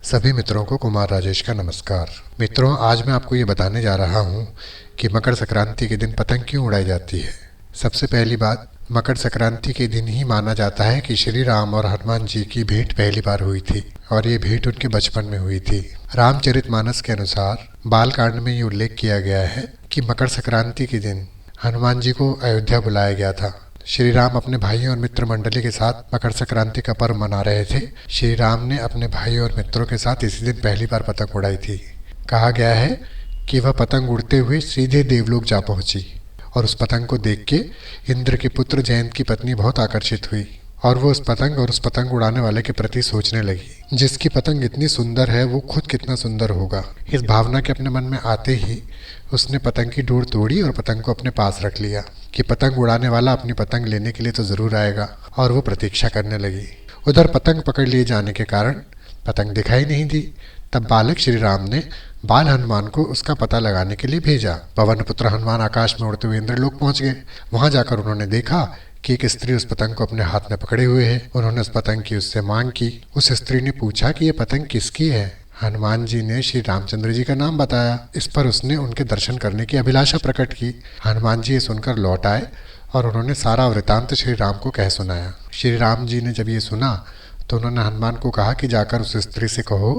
सभी मित्रों को कुमार राजेश का नमस्कार। मित्रों, आज मैं आपको ये बताने जा रहा हूँ कि मकर संक्रांति के दिन पतंग क्यों उड़ाई जाती है। सबसे पहली बात, मकर संक्रांति के दिन ही माना जाता है कि श्री राम और हनुमान जी की भेंट पहली बार हुई थी और ये भेंट उनके बचपन में हुई थी। रामचरितमानस के अनुसार बालकांड में ये उल्लेख किया गया है कि मकर संक्रांति के दिन हनुमान जी को अयोध्या बुलाया गया था। श्री राम अपने भाइयों और मित्र मंडली के साथ मकर संक्रांति का पर्व मना रहे थे। श्री राम ने अपने भाइयों और मित्रों के साथ इसी दिन पहली बार पतंग उड़ाई थी। कहा गया है कि वह पतंग उड़ते हुए सीधे देवलोक जा पहुंची और उस पतंग को देख के इंद्र के पुत्र जयंत की पत्नी बहुत आकर्षित हुई और वो उस पतंग और उस पतंग उड़ाने वाले के प्रति सोचने लगी, जिसकी पतंग इतनी सुंदर है वो खुद कितना सुंदर होगा। इस भावना के अपने मन में आते ही उसने पतंग की डोर तोड़ी और पतंग को अपने पास रख लिया कि पतंग उड़ाने वाला अपनी पतंग लेने के लिए तो जरूर आएगा, और वो प्रतीक्षा करने लगी। उधर पतंग पकड़ लिए जाने के कारण पतंग दिखाई नहीं दी। तब बालक श्री राम ने बाल हनुमान को उसका पता लगाने के लिए भेजा। पवन पुत्र हनुमान आकाश में उड़ते हुए इंद्रलोक पहुंच गए। वहां जाकर उन्होंने देखा कि एक स्त्री उस पतंग को अपने हाथ में पकड़े हुए है। उन्होंने उस पतंग की उससे मांग की। उस स्त्री ने पूछा कि ये पतंग किसकी है। हनुमान जी ने श्री रामचंद्र जी का नाम बताया। इस पर उसने उनके दर्शन करने की अभिलाषा प्रकट की। हनुमान जी ये सुनकर लौट आए और उन्होंने सारा वृतांत श्री राम को कह सुनाया। श्री राम जी ने जब ये सुना तो उन्होंने हनुमान को कहा कि जाकर उस स्त्री से कहो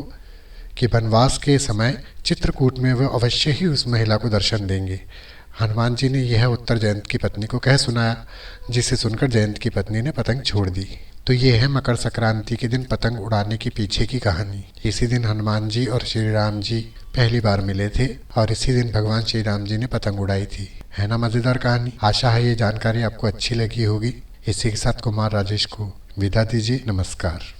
कि वनवास के समय चित्रकूट में वह अवश्य ही उस महिला को दर्शन देंगे। हनुमान जी ने यह उत्तर जयंत की पत्नी को कह सुनाया, जिसे सुनकर जयंत की पत्नी ने पतंग छोड़ दी। तो ये है मकर संक्रांति के दिन पतंग उड़ाने के पीछे की कहानी। इसी दिन हनुमान जी और श्री राम जी पहली बार मिले थे और इसी दिन भगवान श्री राम जी ने पतंग उड़ाई थी। है ना मजेदार कहानी। आशा है ये जानकारी आपको अच्छी लगी होगी। इसी के साथ कुमार राजेश को विदा दीजिए। नमस्कार।